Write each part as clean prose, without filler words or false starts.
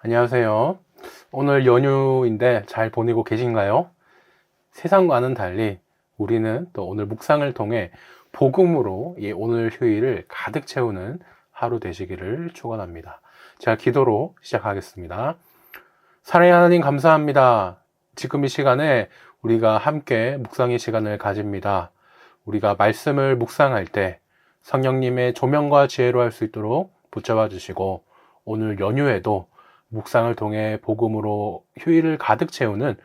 안녕하세요. 오늘 연휴인데 잘 보내고 계신가요? 세상과는 달리 우리는 또 오늘 묵상을 통해 복음으로 이 오늘 휴일을 가득 채우는 하루 되시기를 축원합니다. 제가 기도로 시작하겠습니다. 사랑의 하나님 감사합니다. 지금 이 시간에 우리가 함께 묵상의 시간을 가집니다. 우리가 말씀을 묵상할 때 성령님의 조명과 지혜로 할 수 있도록 붙잡아 주시고 오늘 연휴에도 묵상을 통해 복음으로 휴일을 가득 채우는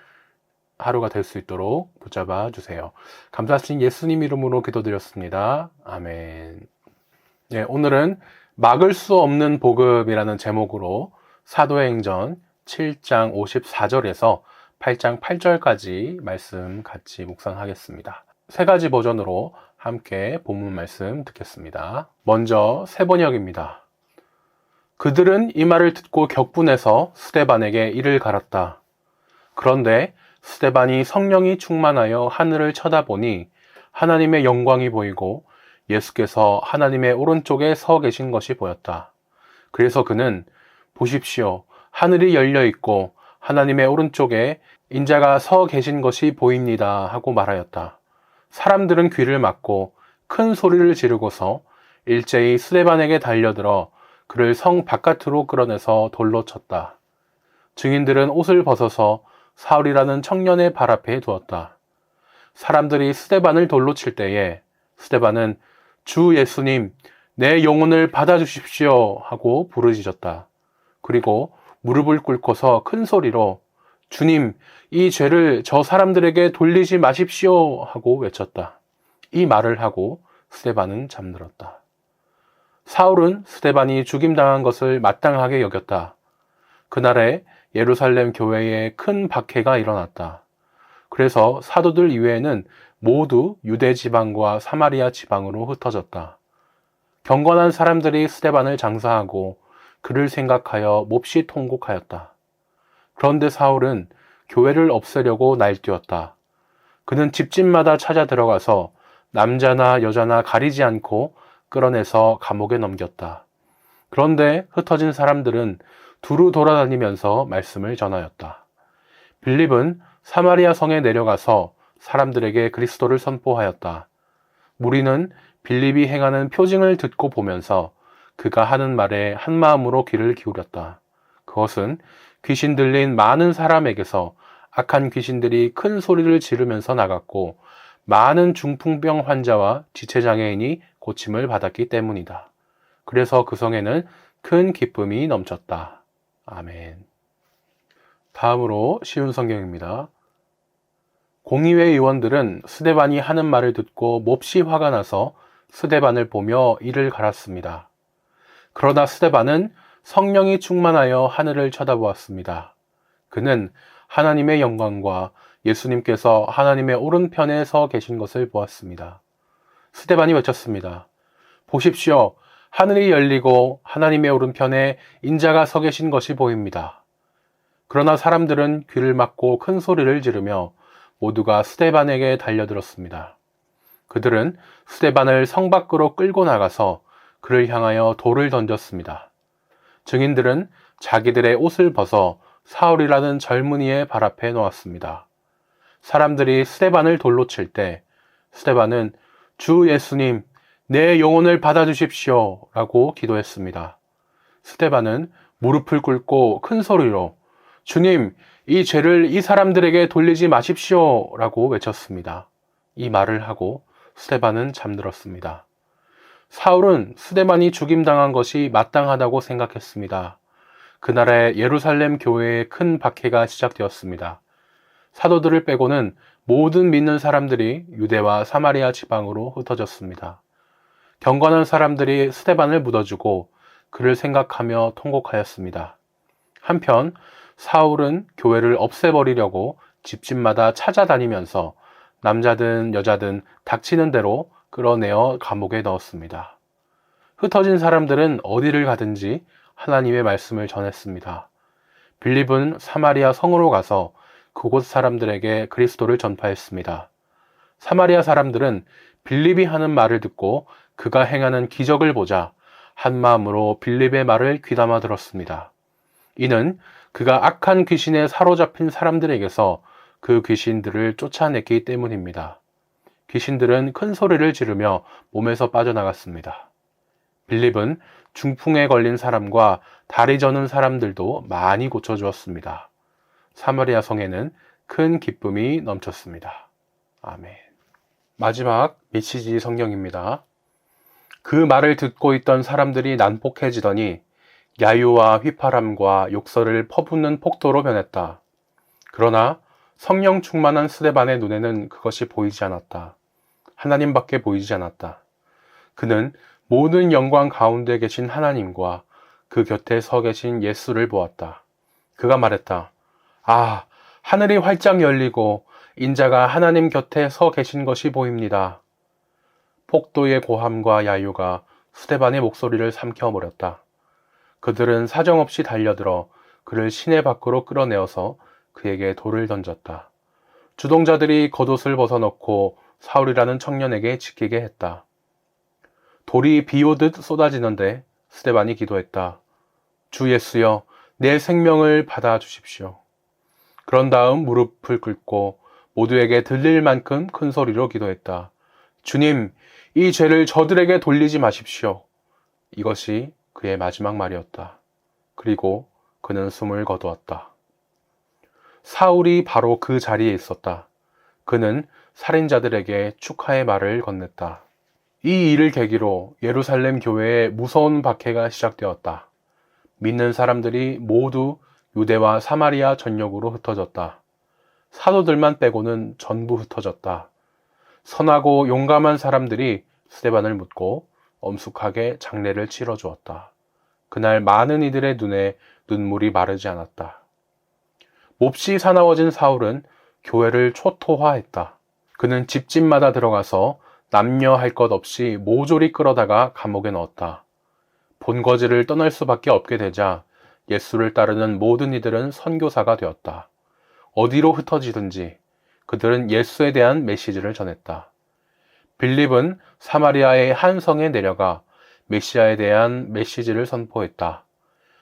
하루가 될 수 있도록 붙잡아 주세요. 감사하신 예수님 이름으로 기도드렸습니다. 아멘. 네, 오늘은 막을 수 없는 복음이라는 제목으로 사도행전 7장 54절에서 8장 8절까지 말씀 같이 묵상하겠습니다. 세 가지 버전으로 함께 본문 말씀 듣겠습니다. 먼저 새 번역입니다. 그들은 이 말을 듣고 격분해서 스데반에게 이를 갈았다. 그런데 스데반이 성령이 충만하여 하늘을 쳐다보니 하나님의 영광이 보이고 예수께서 하나님의 오른쪽에 서 계신 것이 보였다. 그래서 그는 보십시오. 하늘이 열려 있고 하나님의 오른쪽에 인자가 서 계신 것이 보입니다. 하고 말하였다. 사람들은 귀를 막고 큰 소리를 지르고서 일제히 스데반에게 달려들어 그를 성 바깥으로 끌어내서 돌로 쳤다. 증인들은 옷을 벗어서 사울이라는 청년의 발 앞에 두었다. 사람들이 스데반을 돌로 칠 때에 스데반은 주 예수님, 내 영혼을 받아주십시오 하고 부르짖었다. 그리고 무릎을 꿇고서 큰 소리로 주님, 이 죄를 저 사람들에게 돌리지 마십시오 하고 외쳤다. 이 말을 하고 스데반은 잠들었다. 사울은 스데반이 죽임당한 것을 마땅하게 여겼다. 그날에 예루살렘 교회에 큰 박해가 일어났다. 그래서 사도들 이외에는 모두 유대 지방과 사마리아 지방으로 흩어졌다. 경건한 사람들이 스데반을 장사하고 그를 생각하여 몹시 통곡하였다. 그런데 사울은 교회를 없애려고 날뛰었다. 그는 집집마다 찾아 들어가서 남자나 여자나 가리지 않고 끌어내서 감옥에 넘겼다. 그런데 흩어진 사람들은 두루 돌아다니면서 말씀을 전하였다. 빌립은 사마리아 성에 내려가서 사람들에게 그리스도를 선포하였다. 무리는 빌립이 행하는 표징을 듣고 보면서 그가 하는 말에 한마음으로 귀를 기울였다. 그것은 귀신 들린 많은 사람에게서 악한 귀신들이 큰 소리를 지르면서 나갔고 많은 중풍병 환자와 지체장애인이 고침을 받았기 때문이다. 그래서 그 성에는 큰 기쁨이 넘쳤다. 아멘. 다음으로 쉬운 성경입니다. 공의회 의원들은 스데반이 하는 말을 듣고 몹시 화가 나서 스데반을 보며 이를 갈았습니다. 그러나 스데반은 성령이 충만하여 하늘을 쳐다보았습니다. 그는 하나님의 영광과 예수님께서 하나님의 오른편에 서 계신 것을 보았습니다. 스데반이 외쳤습니다. 보십시오. 하늘이 열리고 하나님의 오른편에 인자가 서 계신 것이 보입니다. 그러나 사람들은 귀를 막고 큰 소리를 지르며 모두가 스데반에게 달려들었습니다. 그들은 스데반을 성 밖으로 끌고 나가서 그를 향하여 돌을 던졌습니다. 증인들은 자기들의 옷을 벗어 사울이라는 젊은이의 발 앞에 놓았습니다. 사람들이 스데반을 돌로 칠 때 스데반은 주 예수님, 내 영혼을 받아주십시오 라고 기도했습니다. 스데반은 무릎을 꿇고 큰 소리로 주님, 이 죄를 이 사람들에게 돌리지 마십시오 라고 외쳤습니다. 이 말을 하고 스데반은 잠들었습니다. 사울은 스데반이 죽임당한 것이 마땅하다고 생각했습니다. 그날에 예루살렘 교회에 큰 박해가 시작되었습니다. 사도들을 빼고는 모든 믿는 사람들이 유대와 사마리아 지방으로 흩어졌습니다. 경건한 사람들이 스데반을 묻어주고 그를 생각하며 통곡하였습니다. 한편 사울은 교회를 없애버리려고 집집마다 찾아다니면서 남자든 여자든 닥치는 대로 끌어내어 감옥에 넣었습니다. 흩어진 사람들은 어디를 가든지 하나님의 말씀을 전했습니다. 빌립은 사마리아 성으로 가서 그곳 사람들에게 그리스도를 전파했습니다. 사마리아 사람들은 빌립이 하는 말을 듣고 그가 행하는 기적을 보자 한 마음으로 빌립의 말을 귀담아 들었습니다. 이는 그가 악한 귀신에 사로잡힌 사람들에게서 그 귀신들을 쫓아냈기 때문입니다. 귀신들은 큰 소리를 지르며 몸에서 빠져나갔습니다. 빌립은 중풍에 걸린 사람과 다리 저는 사람들도 많이 고쳐주었습니다. 사마리아 성에는 큰 기쁨이 넘쳤습니다. 아멘. 마지막 메시지 성경입니다. 그 말을 듣고 있던 사람들이 난폭해지더니 야유와 휘파람과 욕설을 퍼붓는 폭도로 변했다. 그러나 성령 충만한 스데반의 눈에는 그것이 보이지 않았다. 하나님밖에 보이지 않았다. 그는 모든 영광 가운데 계신 하나님과 그 곁에 서 계신 예수를 보았다. 그가 말했다. 아, 하늘이 활짝 열리고 인자가 하나님 곁에 서 계신 것이 보입니다. 폭도의 고함과 야유가 스데반의 목소리를 삼켜버렸다. 그들은 사정없이 달려들어 그를 시내 밖으로 끌어내어서 그에게 돌을 던졌다. 주동자들이 겉옷을 벗어넣고 사울이라는 청년에게 지키게 했다. 돌이 비오듯 쏟아지는데 스데반이 기도했다. 주 예수여, 내 생명을 받아주십시오. 그런 다음 무릎을 꿇고 모두에게 들릴 만큼 큰 소리로 기도했다. 주님, 이 죄를 저들에게 돌리지 마십시오. 이것이 그의 마지막 말이었다. 그리고 그는 숨을 거두었다. 사울이 바로 그 자리에 있었다. 그는 살인자들에게 축하의 말을 건넸다. 이 일을 계기로 예루살렘 교회에 무서운 박해가 시작되었다. 믿는 사람들이 모두 유대와 사마리아 전역으로 흩어졌다. 사도들만 빼고는 전부 흩어졌다. 선하고 용감한 사람들이 스데반을 묻고 엄숙하게 장례를 치러주었다. 그날 많은 이들의 눈에 눈물이 마르지 않았다. 몹시 사나워진 사울은 교회를 초토화했다. 그는 집집마다 들어가서 남녀 할 것 없이 모조리 끌어다가 감옥에 넣었다. 본거지를 떠날 수밖에 없게 되자 예수를 따르는 모든 이들은 선교사가 되었다. 어디로 흩어지든지 그들은 예수에 대한 메시지를 전했다. 빌립은 사마리아의 한 성에 내려가 메시아에 대한 메시지를 선포했다.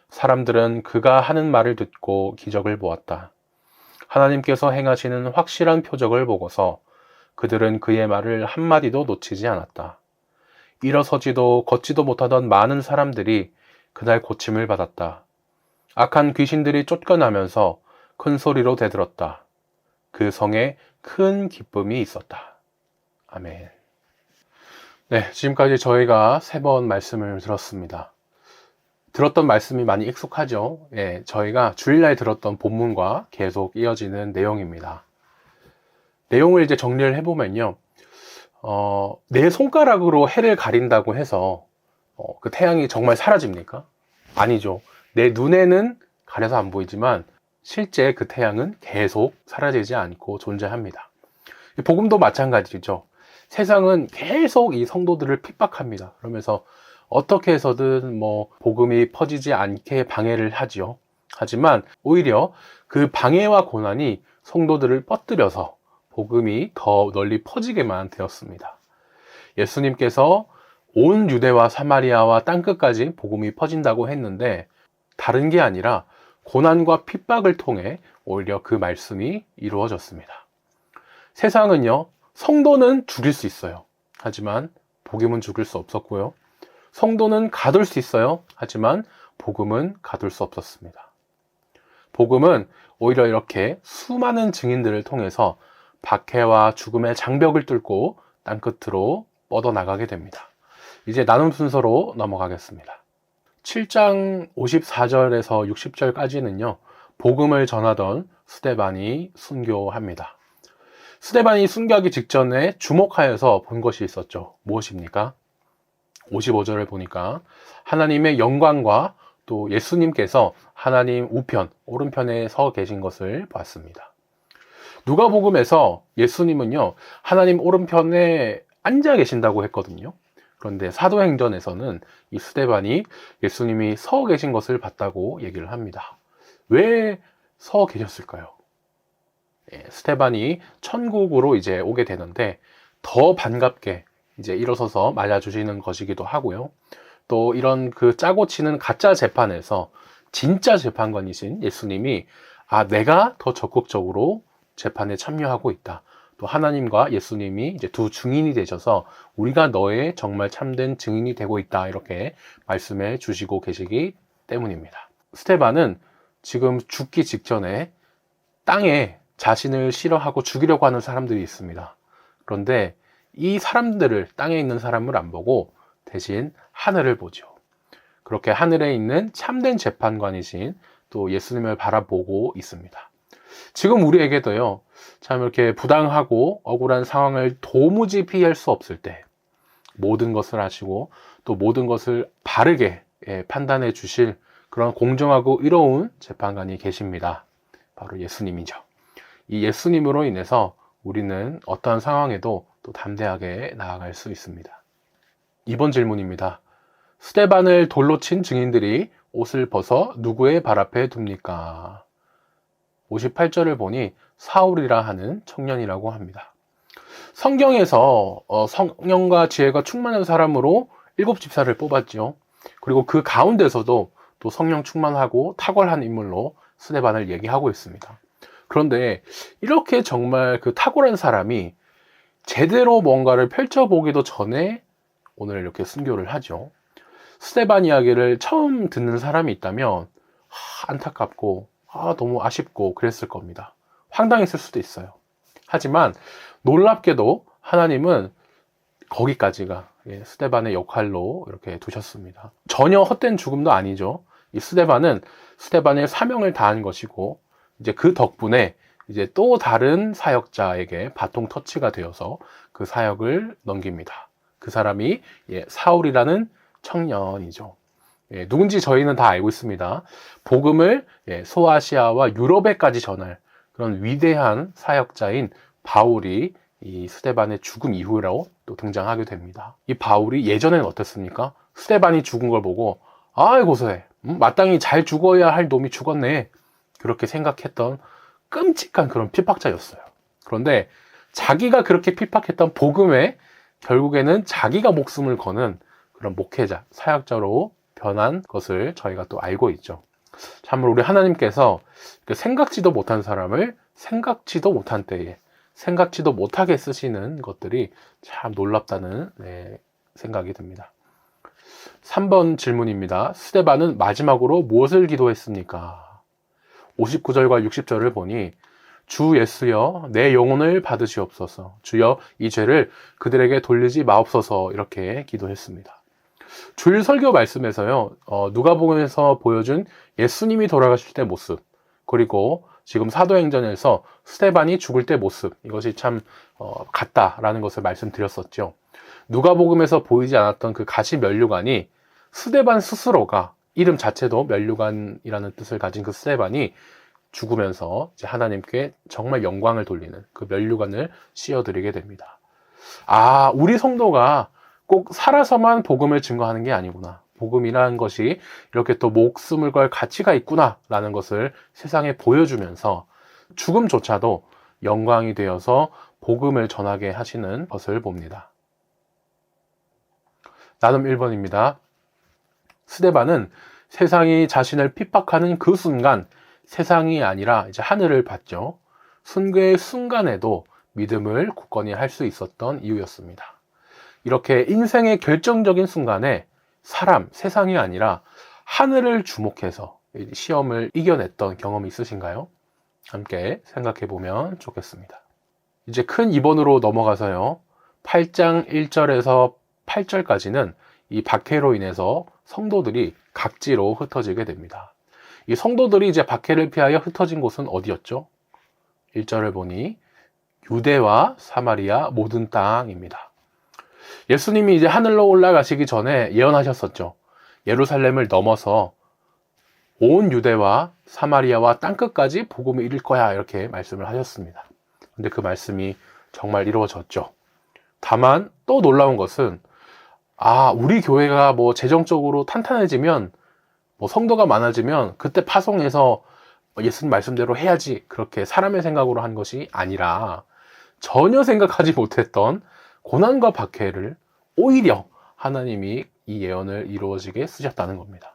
사람들은 그가 하는 말을 듣고 기적을 보았다. 하나님께서 행하시는 확실한 표적을 보고서 그들은 그의 말을 한마디도 놓치지 않았다. 일어서지도 걷지도 못하던 많은 사람들이 그날 고침을 받았다. 악한 귀신들이 쫓겨나면서 큰 소리로 대들었다. 그 성에 큰 기쁨이 있었다. 아멘. 네, 지금까지 저희가 3번 말씀을 들었습니다. 들었던 말씀이 많이 익숙하죠? 예, 저희가 주일날 들었던 본문과 계속 이어지는 내용입니다. 내용을 이제 정리를 해보면요. 내 손가락으로 해를 가린다고 해서 그 태양이 정말 사라집니까? 아니죠. 내 눈에는 가려서 안 보이지만 실제 그 태양은 계속 사라지지 않고 존재합니다. 복음도 마찬가지죠. 세상은 계속 이 성도들을 핍박합니다. 그러면서 어떻게 해서든 복음이 퍼지지 않게 방해를 하지요. 하지만 오히려 그 방해와 고난이 성도들을 뻗들여서 복음이 더 널리 퍼지게만 되었습니다. 예수님께서 온 유대와 사마리아와 땅끝까지 복음이 퍼진다고 했는데 다른 게 아니라 고난과 핍박을 통해 오히려 그 말씀이 이루어졌습니다. 세상은요, 성도는 죽일 수 있어요. 하지만 복음은 죽일 수 없었고요. 성도는 가둘 수 있어요. 하지만 복음은 가둘 수 없었습니다. 복음은 오히려 이렇게 수많은 증인들을 통해서 박해와 죽음의 장벽을 뚫고 땅끝으로 뻗어나가게 됩니다. 이제 나눔 순서로 넘어가겠습니다. 7장 54절에서 60절까지는요, 복음을 전하던 스데반이 순교합니다. 스데반이 순교하기 직전에 주목하여서 본 것이 있었죠. 무엇입니까? 55절을 보니까 하나님의 영광과 또 예수님께서 하나님 우편, 오른편에 서 계신 것을 봤습니다. 누가복음에서 예수님은요, 하나님 오른편에 앉아 계신다고 했거든요. 그런데 사도행전에서는 이 스데반이 예수님이 서 계신 것을 봤다고 얘기를 합니다. 왜 서 계셨을까요? 스데반이 천국으로 이제 오게 되는데 더 반갑게 이제 일어서서 맞아주시는 것이기도 하고요. 또 이런 그 짜고 치는 가짜 재판에서 진짜 재판관이신 예수님이 내가 더 적극적으로 재판에 참여하고 있다. 또 하나님과 예수님이 이제 두 증인이 되셔서 우리가 너의 정말 참된 증인이 되고 있다. 이렇게 말씀해 주시고 계시기 때문입니다. 스데반은 지금 죽기 직전에 땅에 자신을 싫어하고 죽이려고 하는 사람들이 있습니다. 그런데 이 사람들을, 땅에 있는 사람을 안 보고 대신 하늘을 보죠. 그렇게 하늘에 있는 참된 재판관이신 또 예수님을 바라보고 있습니다. 지금 우리에게도요, 참 이렇게 부당하고 억울한 상황을 도무지 피할 수 없을 때 모든 것을 아시고 또 모든 것을 바르게 판단해 주실 그런 공정하고 의로운 재판관이 계십니다. 바로 예수님이죠. 이 예수님으로 인해서 우리는 어떠한 상황에도 또 담대하게 나아갈 수 있습니다. 이번 질문입니다. 스데반을 돌로 친 증인들이 옷을 벗어 누구의 발 앞에 둡니까? 58절을 보니 사울이라 하는 청년이라고 합니다. 성경에서 성령과 지혜가 충만한 사람으로 7집사를 뽑았죠. 그리고 그 가운데서도 또 성령 충만하고 탁월한 인물로 스데반을 얘기하고 있습니다. 그런데 이렇게 정말 그 탁월한 사람이 제대로 뭔가를 펼쳐보기도 전에 오늘 이렇게 순교를 하죠. 스데반 이야기를 처음 듣는 사람이 있다면 안타깝고 너무 아쉽고 그랬을 겁니다. 황당했을 수도 있어요. 하지만 놀랍게도 하나님은 거기까지가 스데반의 역할로 이렇게 두셨습니다. 전혀 헛된 죽음도 아니죠. 이 스데반은 스데반의 사명을 다한 것이고 이제 그 덕분에 이제 또 다른 사역자에게 바통 터치가 되어서 그 사역을 넘깁니다. 그 사람이 사울이라는 청년이죠. 누군지 저희는 다 알고 있습니다. 복음을 소아시아와 유럽에까지 전할 그런 위대한 사역자인 바울이 이 스데반의 죽음 이후로 또 등장하게 됩니다. 이 바울이 예전에는 어땠습니까? 스데반이 죽은 걸 보고 고소해. 마땅히 잘 죽어야 할 놈이 죽었네. 그렇게 생각했던 끔찍한 그런 핍박자였어요. 그런데 자기가 그렇게 핍박했던 복음에 결국에는 자기가 목숨을 거는 그런 목회자, 사역자로 변한 것을 저희가 또 알고 있죠. 참으로 우리 하나님께서 생각지도 못한 사람을 생각지도 못한 때에 생각지도 못하게 쓰시는 것들이 참 놀랍다는 생각이 듭니다. 3번 질문입니다. 스데반은 마지막으로 무엇을 기도했습니까? 59절과 60절을 보니 주 예수여 내 영혼을 받으시옵소서, 주여 이 죄를 그들에게 돌리지 마옵소서, 이렇게 기도했습니다. 주일 설교 말씀에서요, 누가복음에서 보여준 예수님이 돌아가실 때 모습, 그리고 지금 사도행전에서 스데반이 죽을 때 모습, 이것이 참 같다라는 것을 말씀드렸었죠. 누가복음에서 보이지 않았던 그 가시 면류관이 스데반 스스로가, 이름 자체도 면류관이라는 뜻을 가진 그 스데반이 죽으면서 이제 하나님께 정말 영광을 돌리는 그 면류관을 씌워드리게 됩니다. 우리 성도가 꼭 살아서만 복음을 증거하는 게 아니구나. 복음이라는 것이 이렇게 또 목숨을 걸 가치가 있구나 라는 것을 세상에 보여주면서 죽음조차도 영광이 되어서 복음을 전하게 하시는 것을 봅니다. 나눔 1번입니다. 스데반은 세상이 자신을 핍박하는 그 순간 세상이 아니라 이제 하늘을 봤죠. 순교의 순간에도 믿음을 굳건히 할 수 있었던 이유였습니다. 이렇게 인생의 결정적인 순간에 세상이 아니라 하늘을 주목해서 시험을 이겨냈던 경험이 있으신가요? 함께 생각해 보면 좋겠습니다. 이제 큰 2번으로 넘어가서요. 8장 1절에서 8절까지는 이 박해로 인해서 성도들이 각지로 흩어지게 됩니다. 이 성도들이 이제 박해를 피하여 흩어진 곳은 어디였죠? 1절을 보니 유대와 사마리아 모든 땅입니다. 예수님이 이제 하늘로 올라가시기 전에 예언하셨었죠. 예루살렘을 넘어서 온 유대와 사마리아와 땅끝까지 복음을 이룰 거야, 이렇게 말씀을 하셨습니다. 근데 그 말씀이 정말 이루어졌죠. 다만 또 놀라운 것은 우리 교회가 뭐 재정적으로 탄탄해지면, 뭐 성도가 많아지면 그때 파송해서 예수님 말씀대로 해야지, 그렇게 사람의 생각으로 한 것이 아니라 전혀 생각하지 못했던 고난과 박해를 오히려 하나님이 이 예언을 이루어지게 쓰셨다는 겁니다.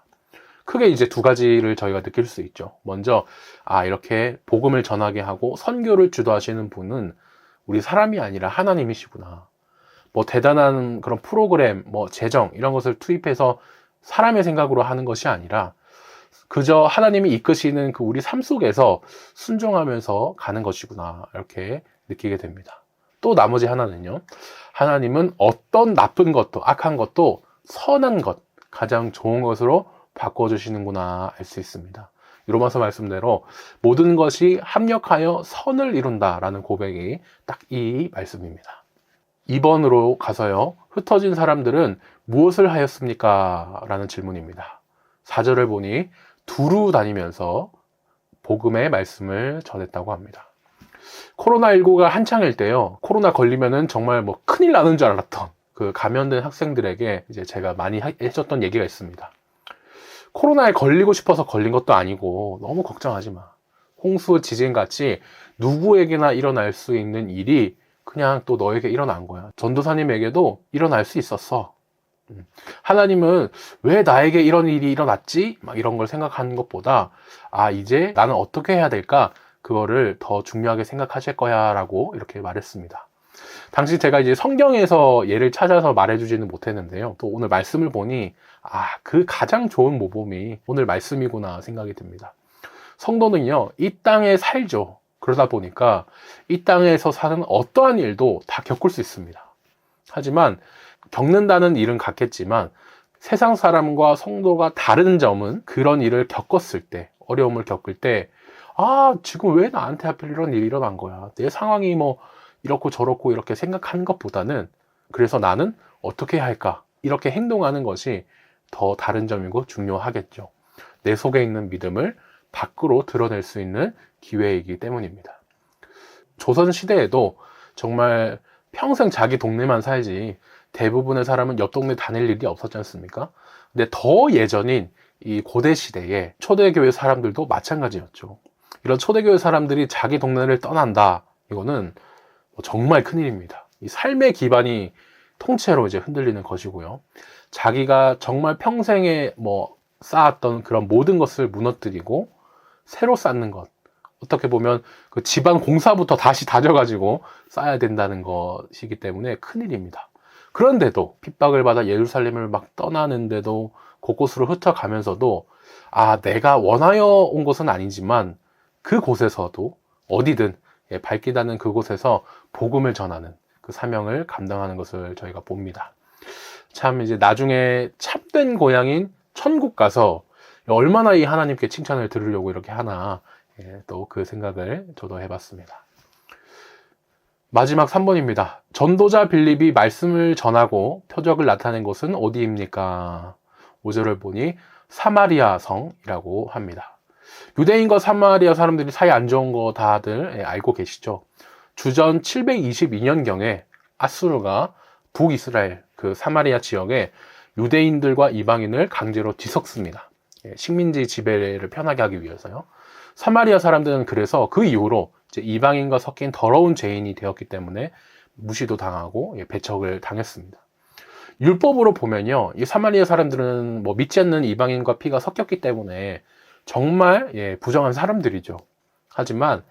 크게 이제 두 가지를 저희가 느낄 수 있죠. 먼저, 이렇게 복음을 전하게 하고 선교를 주도하시는 분은 우리 사람이 아니라 하나님이시구나. 뭐 대단한 그런 프로그램, 뭐 재정 이런 것을 투입해서 사람의 생각으로 하는 것이 아니라 그저 하나님이 이끄시는 그 우리 삶 속에서 순종하면서 가는 것이구나, 이렇게 느끼게 됩니다. 또 나머지 하나는요, 하나님은 어떤 나쁜 것도 악한 것도 선한 것, 가장 좋은 것으로 바꿔주시는구나 알 수 있습니다. 로마서 말씀대로 모든 것이 합력하여 선을 이룬다라는 고백이 딱 이 말씀입니다. 2번으로 가서요, 흩어진 사람들은 무엇을 하였습니까? 라는 질문입니다. 4절을 보니 두루 다니면서 복음의 말씀을 전했다고 합니다. 코로나19가 한창일 때요, 코로나 걸리면은 정말 뭐 큰일 나는 줄 알았던 그 감염된 학생들에게 이제 제가 많이 해줬던 얘기가 있습니다. 코로나에 걸리고 싶어서 걸린 것도 아니고 너무 걱정하지 마. 홍수, 지진 같이 누구에게나 일어날 수 있는 일이 그냥 또 너에게 일어난 거야. 전도사님에게도 일어날 수 있었어. 하나님은 왜 나에게 이런 일이 일어났지? 막 이런 걸 생각하는 것보다 이제 나는 어떻게 해야 될까? 그거를 더 중요하게 생각하실 거야 라고 이렇게 말했습니다. 당시 제가 이제 성경에서 예를 찾아서 말해주지는 못했는데요, 또 오늘 말씀을 보니 그 가장 좋은 모범이 오늘 말씀이구나 생각이 듭니다. 성도는요, 이 땅에 살죠. 그러다 보니까 이 땅에서 사는 어떠한 일도 다 겪을 수 있습니다. 하지만 겪는다는 일은 같겠지만 세상 사람과 성도가 다른 점은 그런 일을 겪었을 때, 어려움을 겪을 때 지금 왜 나한테 하필 이런 일이 일어난 거야, 내 상황이 뭐 이렇고 저렇고 이렇게 생각하는 것보다는 그래서 나는 어떻게 해야 할까, 이렇게 행동하는 것이 더 다른 점이고 중요하겠죠. 내 속에 있는 믿음을 밖으로 드러낼 수 있는 기회이기 때문입니다. 조선시대에도 정말 평생 자기 동네만 살지 대부분의 사람은 옆 동네 다닐 일이 없었지 않습니까? 근데 더 예전인 이 고대 시대에 초대교회 사람들도 마찬가지였죠. 이런 초대교회 사람들이 자기 동네를 떠난다, 이거는 정말 큰일입니다. 이 삶의 기반이 통째로 이제 흔들리는 것이고요. 자기가 정말 평생에 쌓았던 그런 모든 것을 무너뜨리고 새로 쌓는 것, 어떻게 보면 그 집안 공사부터 다시 다져가지고 쌓아야 된다는 것이기 때문에 큰일입니다. 그런데도 핍박을 받아 예루살렘을 막 떠나는데도 곳곳으로 흩어가면서도 내가 원하여 온 것은 아니지만 그곳에서도 어디든 밝게 닿는 그곳에서 복음을 전하는 그 사명을 감당하는 것을 저희가 봅니다. 참 이제 나중에 참된 고향인 천국 가서 얼마나 이 하나님께 칭찬을 들으려고 이렇게 하나, 또 그 생각을 저도 해봤습니다. 마지막 3번입니다. 전도자 빌립이 말씀을 전하고 표적을 나타낸 곳은 어디입니까? 5절을 보니 사마리아 성이라고 합니다. 유대인과 사마리아 사람들이 사이 안 좋은 거 다들 알고 계시죠? 주전 722년경에 아수르가 북이스라엘 그 사마리아 지역에 유대인들과 이방인을 강제로 뒤섞습니다. 식민지 지배를 편하게 하기 위해서요. 사마리아 사람들은 그래서 그 이후로 이제 이방인과 섞인 더러운 죄인이 되었기 때문에 무시도 당하고 배척을 당했습니다. 율법으로 보면요, 이 사마리아 사람들은 믿지 않는 이방인과 피가 섞였기 때문에 정말 부정한 사람들이죠. 하지만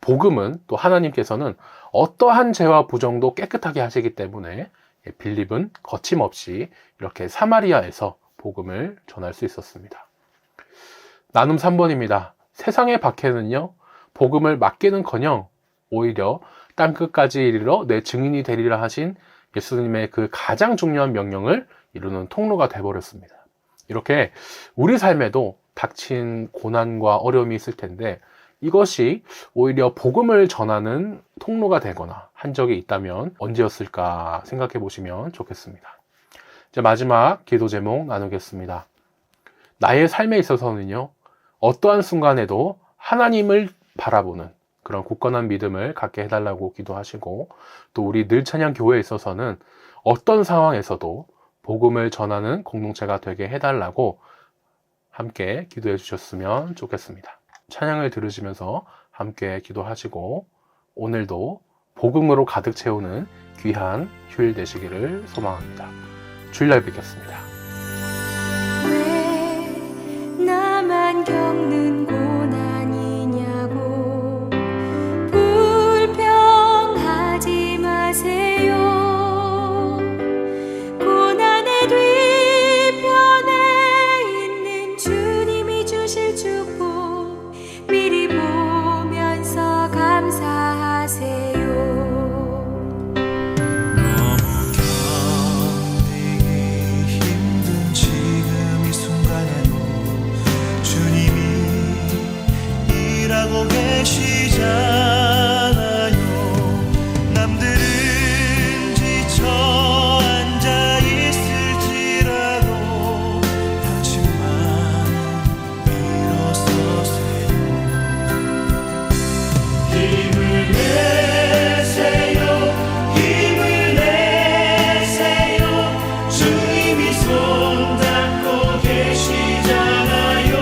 복음은 또 하나님께서는 어떠한 죄와 부정도 깨끗하게 하시기 때문에 빌립은 거침없이 이렇게 사마리아에서 복음을 전할 수 있었습니다. 나눔 3번입니다. 세상의 박해는요, 복음을 막기는커녕 오히려 땅끝까지 이르러 내 증인이 되리라 하신 예수님의 그 가장 중요한 명령을 이루는 통로가 되어버렸습니다. 이렇게 우리 삶에도 닥친 고난과 어려움이 있을 텐데 이것이 오히려 복음을 전하는 통로가 되거나 한 적이 있다면 언제였을까 생각해 보시면 좋겠습니다. 이제 마지막 기도 제목 나누겠습니다. 나의 삶에 있어서는요, 어떠한 순간에도 하나님을 바라보는 그런 굳건한 믿음을 갖게 해달라고 기도하시고, 또 우리 늘찬양 교회에 있어서는 어떤 상황에서도 복음을 전하는 공동체가 되게 해달라고 함께 기도해 주셨으면 좋겠습니다. 찬양을 들으시면서 함께 기도하시고 오늘도 복음으로 가득 채우는 귀한 휴일 되시기를 소망합니다. 주일날 뵙겠습니다. 왜 미리 보면서 감사하세요. 너무 견디기 힘든 지금 이 순간에도 주님이 일하고 계시잖아요. 남들은 지쳐 앉아 있을지라도 당신만은 일어서세요. 힘을 내세요. 힘을 내세요. 주님이 손잡고 계시잖아요.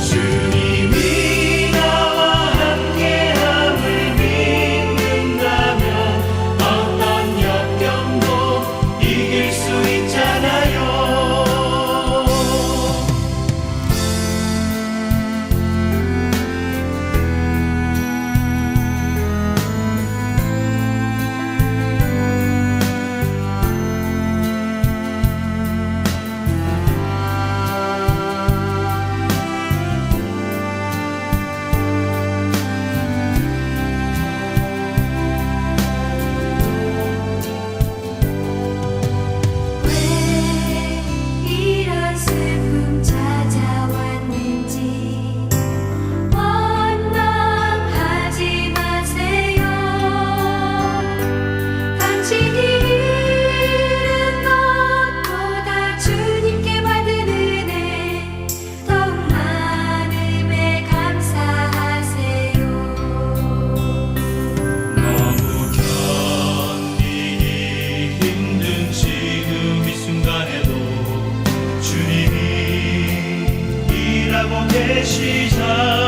주님이 나와 함께함을 믿는다면 어떤 역경도 이길 수 있잖아요. 왜 이런 슬픔 찾아왔는지 원망하지 마세요. 당신이 잃은 것보다 주님께 받은 은혜 더욱 많음에 감사하세요. 너무 견디기 힘든 지금 이 순간에도 주님이 일하고 계시잖아요.